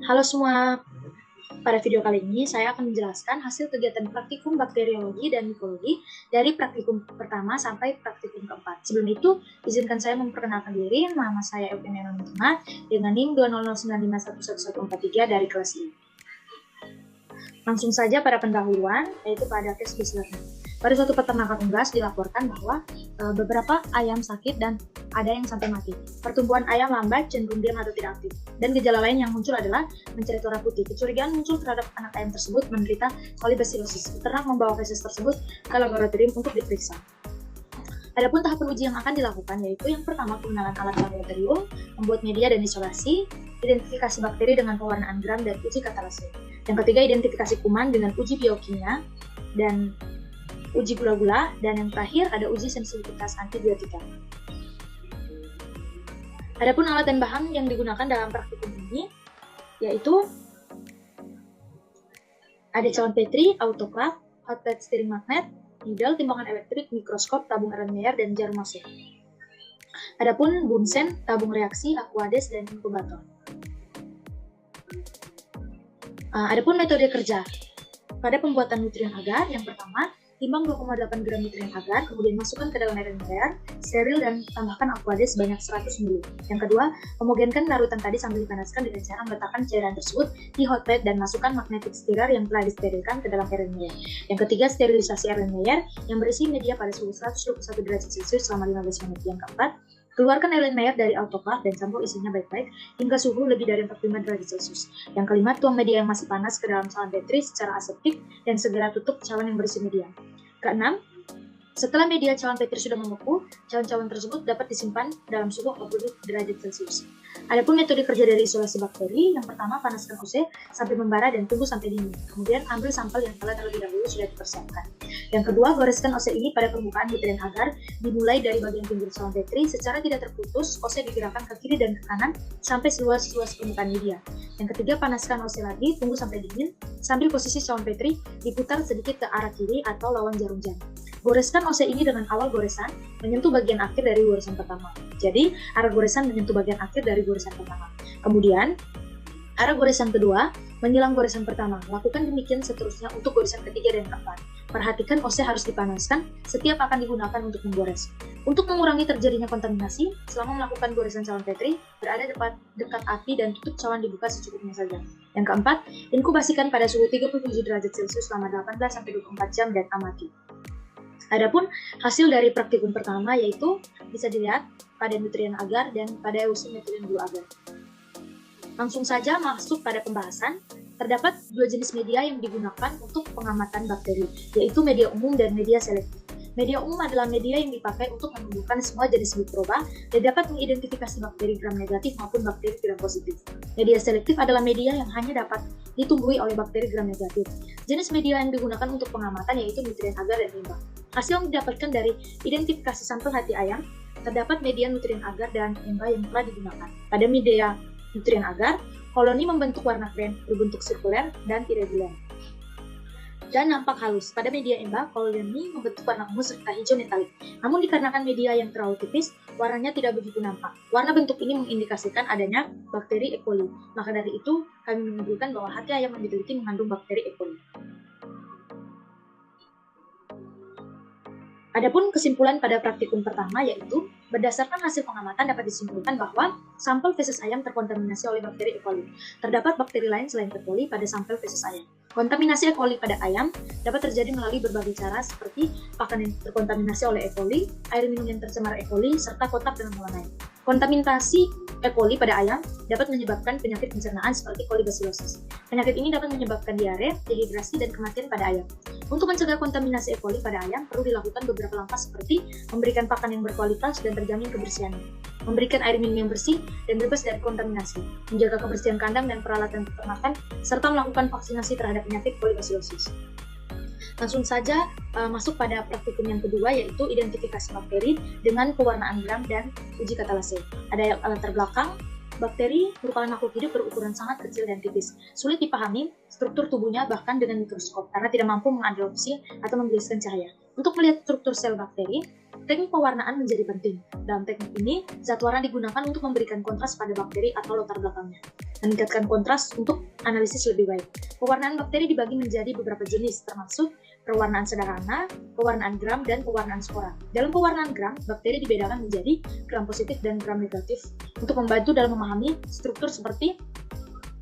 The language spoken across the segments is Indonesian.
Halo semua, pada video kali ini saya akan menjelaskan hasil kegiatan praktikum bakteriologi dan mikologi dari praktikum pertama sampai praktikum keempat. Sebelum itu, izinkan saya memperkenalkan diri. Nama saya Eugenia Nonitma dengan NIM 20095111143 dari kelas I. Langsung saja pada pendahuluan, yaitu pada case based learning. Pada suatu peternakan unggas dilaporkan bahwa beberapa ayam sakit dan ada yang sampai mati. Pertumbuhan ayam lambat, cenderung diam atau tidak aktif. Dan gejala lain yang muncul adalah mencari warna putih. Kecurigaan muncul terhadap anak ayam tersebut menderita kolibasilosis. Peternak membawa feses tersebut ke laboratorium untuk diperiksa. Adapun tahapan uji yang akan dilakukan yaitu yang pertama pengenalan alat laboratorium, membuat media dan isolasi, identifikasi bakteri dengan pewarnaan gram dan uji katalase. Yang ketiga identifikasi kuman dengan uji biokimia dan uji gula-gula, dan yang terakhir ada uji sensitivitas antibiotika. Adapun alat dan bahan yang digunakan dalam praktikum ini yaitu ada cawan Petri, autoklaf, hot plate stirring magnet, needle, timbangan elektrik, mikroskop, tabung Erlenmeyer, dan jarum masuk. Adapun bunsen, tabung reaksi, aquades, dan inkubator. Adapun metode kerja pada pembuatan nutrien agar, yang pertama timbang 2,8 gram nutrien agar, kemudian masukkan ke dalam Erlenmeyer, steril dan tambahkan aquades sebanyak 100 ml. Yang kedua, homogenkan larutan tadi sambil dipanaskan dengan cara meletakkan cairan tersebut di hot plate dan masukkan magnetic stirrer yang telah disterilkan ke dalam Erlenmeyer. Yang ketiga, sterilisasi Erlenmeyer yang berisi media pada suhu 121 derajat Celcius selama 15 menit. Yang keempat, keluarkan Erlenmeyer dari autoklaf dan campur isinya baik-baik hingga suhu lebih dari 45 derajat Celcius. Yang kelima, tuang media yang masih panas ke dalam cawan Petri secara aseptik dan segera tutup cawan yang berisi media. Keenam, setelah media cawan Petri sudah membeku, cawan-cawan tersebut dapat disimpan dalam suhu 40 derajat Celcius. Adapun metode kerja dari isolasi bakteri, yang pertama panaskan OC sampai membara dan tunggu sampai dingin. Kemudian ambil sampel yang telah terlebih dahulu sudah dipersiapkan. Yang kedua, goreskan OC ini pada permukaan nutrien agar dimulai dari bagian pinggir cawan Petri secara tidak terputus. OC digerakkan ke kiri dan ke kanan sampai seluas-luas permukaan media. Yang ketiga, panaskan OC lagi, tunggu sampai dingin sambil posisi cawan Petri diputar sedikit ke arah kiri atau lawan jarum jam. Goreskan OC ini dengan awal goresan menyentuh bagian akhir dari goresan pertama. Jadi, arah goresan menyentuh bagian akhir dari goresan pertama. Kemudian, arah goresan kedua menyilang goresan pertama. Lakukan demikian seterusnya untuk goresan ketiga dan keempat. Perhatikan OC harus dipanaskan setiap akan digunakan untuk menggores. Untuk mengurangi terjadinya kontaminasi, selama melakukan goresan cawan Petri, berada dekat api dan tutup cawan dibuka secukupnya saja. Yang keempat, inkubasikan pada suhu 37 derajat Celcius selama 18-24 jam dan amati. Adapun hasil dari praktikum pertama yaitu bisa dilihat pada nutrien agar dan pada eusimetrien blue agar. Langsung saja masuk pada pembahasan. Terdapat dua jenis media yang digunakan untuk pengamatan bakteri, yaitu media umum dan media selektif. Media umum adalah media yang dipakai untuk menumbuhkan semua jenis mikroba dan dapat mengidentifikasi bakteri gram negatif maupun bakteri gram positif. Media selektif adalah media yang hanya dapat ditumbuhi oleh bakteri gram negatif. Jenis media yang digunakan untuk pengamatan yaitu nutrien agar dan limbah. Hasil yang didapatkan dari identifikasi sampel hati ayam, terdapat media nutrien agar dan limbah yang telah digunakan. Pada media nutrien agar, koloni membentuk warna krem, berbentuk sirkuler dan irregular dan nampak halus. Pada media limbah, koloni membentuk warna ungu serta hijau metalik. Namun dikarenakan media yang terlalu tipis, warnanya tidak begitu nampak. Warna bentuk ini mengindikasikan adanya bakteri E. coli. Maka dari itu, kami menyimpulkan bahwa hati ayam yang diteliti mengandung bakteri E. coli. Adapun kesimpulan pada praktikum pertama yaitu, berdasarkan hasil pengamatan dapat disimpulkan bahwa sampel feses ayam terkontaminasi oleh bakteri E. coli. Terdapat bakteri lain selain E. coli pada sampel feses ayam. Kontaminasi E. coli pada ayam dapat terjadi melalui berbagai cara seperti pakan yang terkontaminasi oleh E. coli, air minum yang tercemar E. coli, serta kotak dengan melanai. Kontaminasi E. coli pada ayam dapat menyebabkan penyakit pencernaan seperti kolibasilosis. Penyakit ini dapat menyebabkan diare, dehidrasi, dan kematian pada ayam. Untuk mencegah kontaminasi E. coli pada ayam, perlu dilakukan beberapa langkah seperti memberikan pakan yang berkualitas dan terjamin kebersihannya, memberikan air minum yang bersih dan bebas dari kontaminasi, menjaga kebersihan kandang dan peralatan peternakan, serta melakukan vaksinasi terhadap penyakit kolibasilosis. Langsung saja masuk pada praktikum yang kedua yaitu identifikasi bakteri dengan pewarnaan gram dan uji katalase. Ada latar belakang Bakteri merupakan makhluk hidup berukuran sangat kecil dan tipis. Sulit dipahami struktur tubuhnya bahkan dengan mikroskop karena tidak mampu mengadopsi atau membiaskan cahaya. Untuk melihat struktur sel bakteri, teknik pewarnaan menjadi penting. Dalam teknik ini, zat warna digunakan untuk memberikan kontras pada bakteri atau latar belakangnya, meningkatkan kontras untuk analisis lebih baik. Pewarnaan bakteri dibagi menjadi beberapa jenis, termasuk pewarnaan sederhana, pewarnaan gram, dan pewarnaan spora. Dalam pewarnaan gram, bakteri dibedakan menjadi gram positif dan gram negatif untuk membantu dalam memahami struktur seperti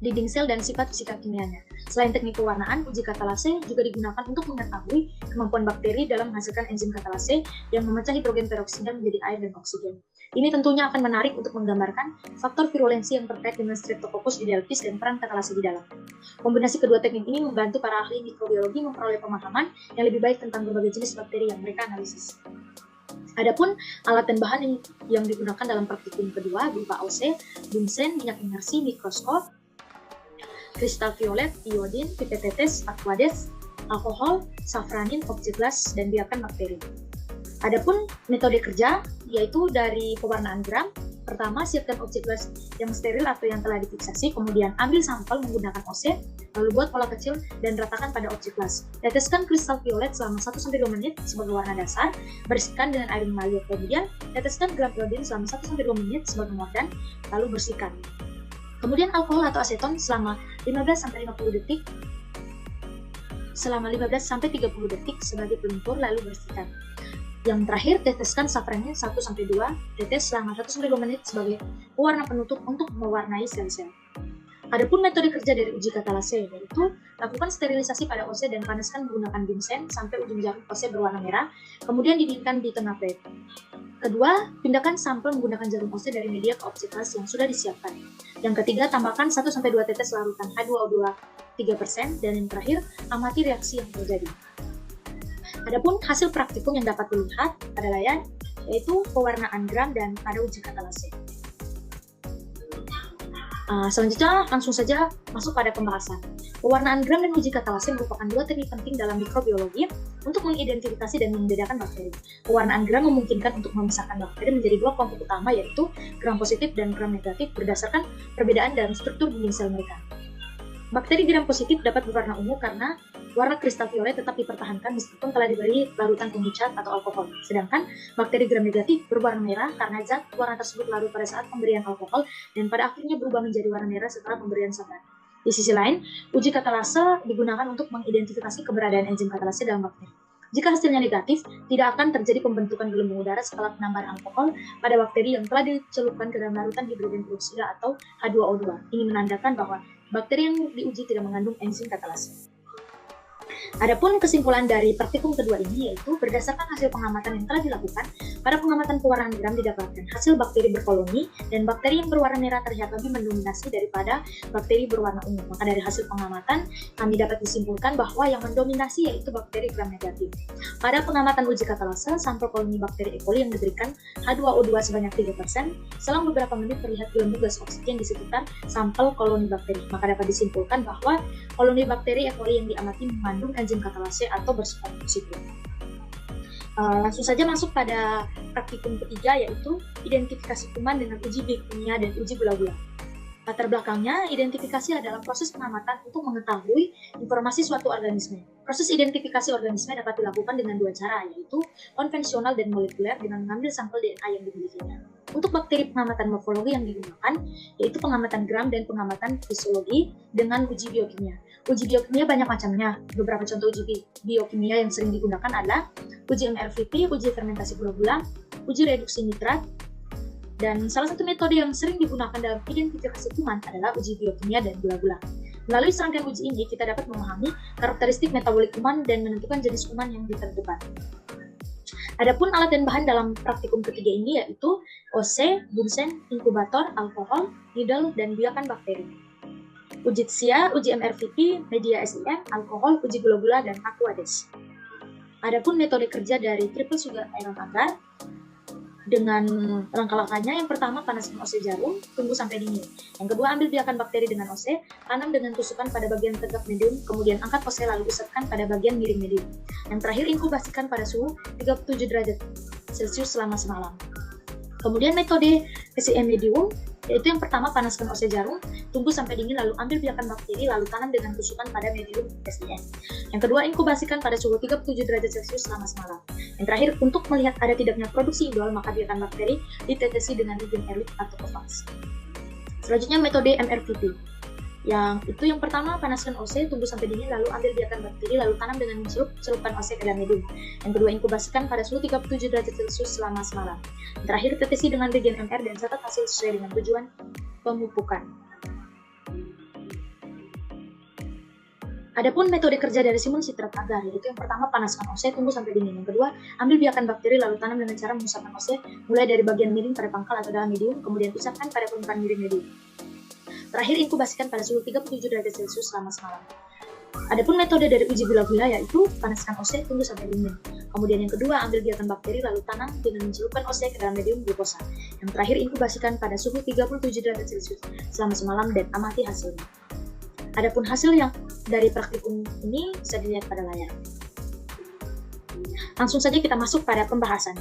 dinding sel dan sifat fisika kimianya. Selain teknik pewarnaan, uji katalase juga digunakan untuk mengetahui kemampuan bakteri dalam menghasilkan enzim katalase yang memecah hidrogen peroksida menjadi air dan oksigen. Ini tentunya akan menarik untuk menggambarkan faktor virulensi yang terkait dengan Streptococcus didelphis dan peran katalase di dalam. Kombinasi kedua teknik ini membantu para ahli mikrobiologi memperoleh pemahaman yang lebih baik tentang berbagai jenis bakteri yang mereka analisis. Adapun alat dan bahan yang digunakan dalam praktikum kedua berupa OC, Bunsen, minyak imersi, mikroskop, kristal violet, iodin, pipet tetes, aquades, alkohol, safranin, objek gelas, dan biarkan bakteri. Adapun metode kerja, yaitu dari pewarnaan gram. Pertama, siapkan objek gelas yang steril atau yang telah difiksasi, kemudian ambil sampel menggunakan OC, lalu buat pola kecil dan ratakan pada objek gelas. Teteskan kristal violet selama 1-2 menit sebagai warna dasar, bersihkan dengan air mengalir. Kemudian, teteskan gram iodin selama 1-2 menit sebagai warna, lalu bersihkan. Kemudian alkohol atau aseton selama 15-50 detik, selama 15-30 detik sebagai pelumtur, lalu bersihkan. Yang terakhir, teteskan safranin 1-2 tetes selama 1-2 menit sebagai pewarna penutup untuk mewarnai sel-sel. Adapun metode kerja dari uji katalase, yaitu lakukan sterilisasi pada OC dan panaskan menggunakan Bunsen sampai ujung jarum OC berwarna merah, kemudian didinginkan di tengah plate. Kedua, pindahkan sampel menggunakan jarum OC dari media ke objek gelas yang sudah disiapkan. Yang ketiga, tambahkan 1-2 tetes larutan H2O2 3%, dan yang terakhir, amati reaksi yang terjadi. Adapun hasil praktikum yang dapat dilihat pada layar, yaitu pewarnaan gram dan pada uji katalase. Selanjutnya, langsung saja masuk pada pembahasan. Pewarnaan gram dan uji katalase merupakan dua teknik penting dalam mikrobiologi untuk mengidentifikasi dan membedakan bakteri. Pewarnaan gram memungkinkan untuk memisahkan bakteri menjadi dua kelompok utama, yaitu gram positif dan gram negatif berdasarkan perbedaan dalam struktur dinding sel mereka. Bakteri gram positif dapat berwarna ungu karena warna kristal violet tetap dipertahankan meskipun telah diberi larutan pengucat atau alkohol. Sedangkan bakteri gram negatif berwarna merah karena zat warna tersebut larut pada saat pemberian alkohol dan pada akhirnya berubah menjadi warna merah setelah pemberian safran. Di sisi lain, uji katalase digunakan untuk mengidentifikasi keberadaan enzim katalase dalam bakteri. Jika hasilnya negatif, tidak akan terjadi pembentukan gelembung udara setelah penambahan alkohol pada bakteri yang telah dicelupkan ke dalam larutan hidrogen peroksida atau H2O2. Ini menandakan bahwa bakteri yang diuji tidak mengandung enzim katalase. Adapun kesimpulan dari praktikum kedua ini yaitu berdasarkan hasil pengamatan yang telah dilakukan, pada pengamatan pewarnaan gram didapatkan hasil bakteri berkoloni dan bakteri yang berwarna merah terlihat lebih mendominasi daripada bakteri berwarna ungu. Maka dari hasil pengamatan kami dapat disimpulkan bahwa yang mendominasi yaitu bakteri gram negatif. Pada pengamatan uji katalase, sampel koloni bakteri E. coli yang diberikan H2O2 sebanyak 3%, selang beberapa menit terlihat gelembung gas oksigen di sekitar sampel koloni bakteri. Maka dapat disimpulkan bahwa koloni bakteri E. coli yang diamati mengandung enzim katalase atau bersifat positif. Langsung saja masuk pada praktikum ketiga, yaitu identifikasi kuman dengan uji biokimia dan uji gula-gula. Latar belakangnya, identifikasi adalah proses pengamatan untuk mengetahui informasi suatu organisme. Proses identifikasi organisme dapat dilakukan dengan dua cara, yaitu konvensional dan molekuler dengan mengambil sampel DNA yang dimilikinya. Untuk bakteri, pengamatan morfologi yang digunakan, yaitu pengamatan gram dan pengamatan fisiologi dengan uji biokimia. Uji biokimia banyak macamnya. Beberapa contoh uji biokimia yang sering digunakan adalah uji MRVP, uji fermentasi gula-gula, uji reduksi nitrat, dan salah satu metode yang sering digunakan dalam identifikasi kuman adalah uji biokimia dan gula-gula. Melalui serangkaian uji ini, kita dapat memahami karakteristik metabolik kuman dan menentukan jenis kuman yang ditentukan. Adapun alat dan bahan dalam praktikum ketiga ini yaitu OC, Bunsen, inkubator, alkohol, needle, dan biakan bakteri. Uji TSIA, uji MRVP, media SIM, alkohol, uji gula-gula, dan aquades. Adapun metode kerja dari triple sugar iron agar dengan langkah-langkahnya, yang pertama panaskan OC jarum, tunggu sampai dingin. Yang kedua, ambil biakan bakteri dengan OC, tanam dengan tusukan pada bagian tegak medium, kemudian angkat OC lalu usapkan pada bagian miring medium. Yang terakhir, inkubasikan pada suhu 37 derajat Celcius selama semalam. Kemudian metode SIM medium, Yaitu yang pertama, panaskan OC jarum, tunggu sampai dingin lalu ambil biakan bakteri lalu tanam dengan tusukan pada medium SDN. Yang kedua, inkubasikan pada suhu 37 derajat Celcius selama semalam. Yang terakhir, untuk melihat ada tidaknya produksi indol, maka biakan bakteri ditetesi dengan regen elit atau Covax. Selanjutnya metode MRVP. Yang pertama, panaskan OC, tunggu sampai dingin lalu ambil biakan bakteri lalu tanam dengan celupkan OC ke dalam medium. Yang kedua, inkubasikan pada suhu 37 derajat Celcius selama semalam. Yang terakhir, tetesi dengan regen MR dan catat hasil sesuai dengan tujuan pemupukan. Adapun metode kerja dari Simon Citrat agar, yaitu yang pertama, panaskan OC, tunggu sampai dingin. Yang kedua, ambil biakan bakteri lalu tanam dengan cara mengusapkan OC mulai dari bagian miring pada pangkal atau dalam medium, kemudian usapkan pada permukaan miring medium. Terakhir, inkubasikan pada suhu 37 derajat Celcius selama semalam. Adapun metode dari uji gula-gula yaitu panaskan OC, tunggu sampai dingin. Kemudian yang kedua, ambil biakan bakteri lalu tanam dengan mencelupkan OC ke dalam medium glukosa. Yang terakhir, inkubasikan pada suhu 37 derajat Celcius selama semalam dan amati hasilnya. Adapun hasil yang dari praktikum ini bisa dilihat pada layar. Langsung saja kita masuk pada pembahasan.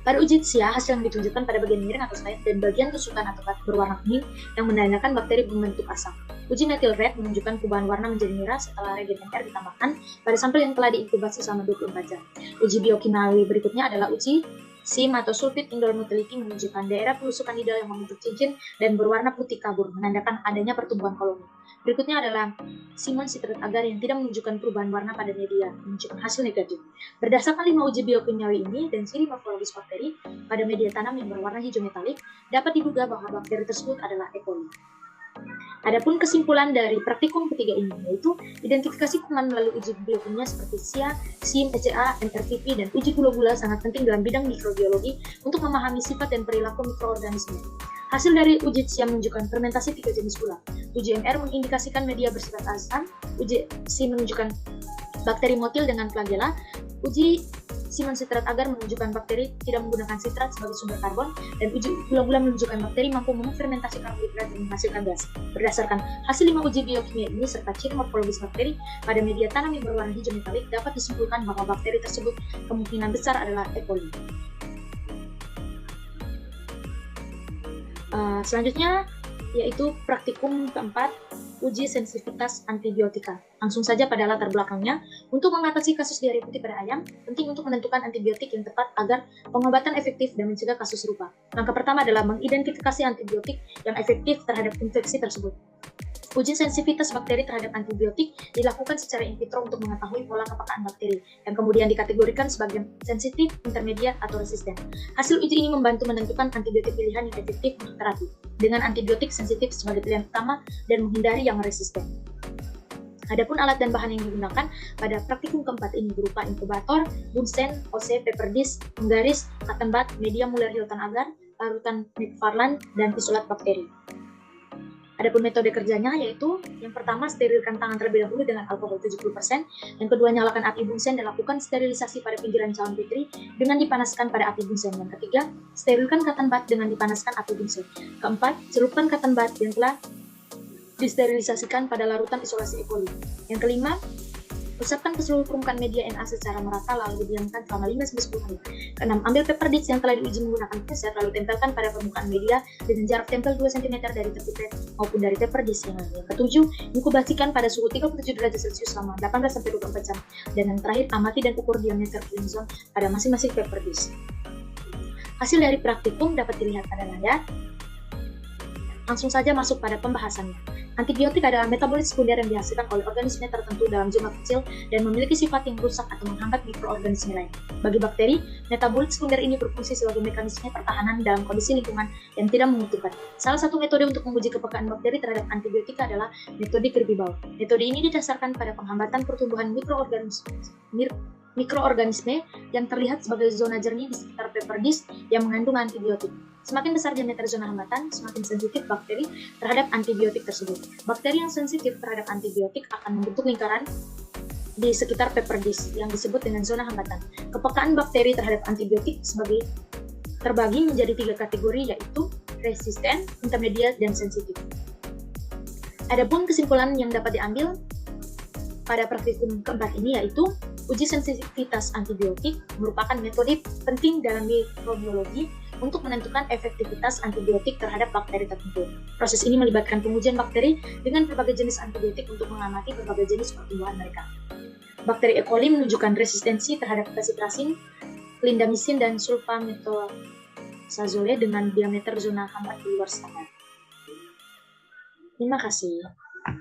Pada uji TSIA, hasil yang ditunjukkan pada bagian miring atau slide dan bagian tusukan atau cut berwarna kuning yang menandakan bakteri berbentuk asam. Uji methyl red menunjukkan perubahan warna menjadi merah setelah regen MR ditambahkan pada sampel yang telah diinkubasi selama 24 jam. Uji biokimia berikutnya adalah uji SIM atau sulfit indole motility menunjukkan daerah pelusukan nidal yang membentuk cincin dan berwarna putih kabur, menandakan adanya pertumbuhan koloni. Berikutnya adalah Simon Citrat agar yang tidak menunjukkan perubahan warna pada media, menunjukkan hasil negatif. Berdasarkan 5 uji biokimiawi ini dan ciri morfologis bakteri pada media tanam yang berwarna hijau metalik, dapat diduga bahwa bakteri tersebut adalah E. coli. Adapun kesimpulan dari praktikum ketiga ini yaitu identifikasi kuman melalui uji biokimia seperti SIA, SIM, ECA, MRVP, dan uji gula-gula sangat penting dalam bidang mikrobiologi untuk memahami sifat dan perilaku mikroorganisme. Hasil dari uji SIA menunjukkan fermentasi 3 jenis gula. Uji MR mengindikasikan media bersifat asam, uji SIM menunjukkan bakteri motil dengan flagella, uji Simon Citrat agar menunjukkan bakteri tidak menggunakan sitrat sebagai sumber karbon, dan uji gula-gula menunjukkan bakteri mampu memfermentasi karbohidrat dan menghasilkan gas. Berdasarkan hasil 5 uji biokimia ini serta ciri morfologis bakteri pada media tanam yang berwarna hijau metalik, dapat disimpulkan bahwa bakteri tersebut kemungkinan besar adalah E. coli. Selanjutnya yaitu praktikum keempat, uji sensitivitas antibiotika. Langsung saja pada latar belakangnya, untuk mengatasi kasus diare putih pada ayam, penting untuk menentukan antibiotik yang tepat agar pengobatan efektif dan mencegah kasus serupa. Langkah pertama adalah mengidentifikasi antibiotik yang efektif terhadap infeksi tersebut. Uji sensitivitas bakteri terhadap antibiotik dilakukan secara in vitro untuk mengetahui pola kepekaan bakteri, yang kemudian dikategorikan sebagai sensitif, intermediat, atau resisten. Hasil uji ini membantu menentukan antibiotik pilihan yang efektif untuk terapi, dengan antibiotik sensitif sebagai pilihan utama dan menghindari yang resisten. Adapun alat dan bahan yang digunakan pada praktikum keempat ini berupa inkubator, Bunsen, OC, paper disk, penggaris, cotton bud, media Muller-Hilton agar, larutan McFarland, dan isolat bakteri. Adapun metode kerjanya yaitu yang pertama, sterilkan tangan terlebih dahulu dengan alkohol 70%, yang kedua, nyalakan api Bunsen dan lakukan sterilisasi pada pinggiran calon petri dengan dipanaskan pada api Bunsen. Yang ketiga, sterilkan cotton bud dengan dipanaskan api Bunsen. Keempat, celupkan cotton bud yang telah disterilisasikan pada larutan isolasi E. coli. Yang kelima, usapkan ke seluruh permukaan media NA secara merata lalu didiamkan selama 5-10 menit. Keenam, ambil paper disk yang telah diuji menggunakan pinset lalu tempelkan pada permukaan media dengan jarak tempel 2 cm dari tepi pet maupun dari paper disk yang lain. Yang ketujuh, inkubasikan pada suhu 37 derajat Celcius selama 18-24 jam. Dan yang terakhir, amati dan ukur diameter filling zone pada masing-masing paper disk. Hasil dari praktikum dapat dilihat pada layar. Langsung saja masuk pada pembahasannya. Antibiotik adalah metabolit sekunder yang dihasilkan oleh organisme tertentu dalam jumlah kecil dan memiliki sifat yang merusak atau menghambat mikroorganisme lain. Bagi bakteri, metabolit sekunder ini berfungsi sebagai mekanisme pertahanan dalam kondisi lingkungan yang tidak menguntungkan. Salah satu metode untuk menguji kepekaan bakteri terhadap antibiotika adalah metode Kirby-Bauer. Metode ini didasarkan pada penghambatan pertumbuhan mikroorganisme yang terlihat sebagai zona jernih di sekitar paper disk yang mengandung antibiotik. Semakin besar diameter zona hambatan, semakin sensitif bakteri terhadap antibiotik tersebut. Bakteri yang sensitif terhadap antibiotik akan membentuk lingkaran di sekitar paper disk yang disebut dengan zona hambatan. Kepekaan bakteri terhadap antibiotik terbagi menjadi 3 kategori, yaitu resisten, intermediate, dan sensitif. Adapun kesimpulan yang dapat diambil pada praktikum keempat ini yaitu uji sensitivitas antibiotik merupakan metode penting dalam mikrobiologi untuk menentukan efektivitas antibiotik terhadap bakteri tertentu. Proses ini melibatkan pengujian bakteri dengan berbagai jenis antibiotik untuk mengamati berbagai jenis pertumbuhan mereka. Bakteri E. coli menunjukkan resistensi terhadap vacitrazin, clindamycin, dan sulfamethoxazole dengan diameter zona hambat di luar standar. Terima kasih.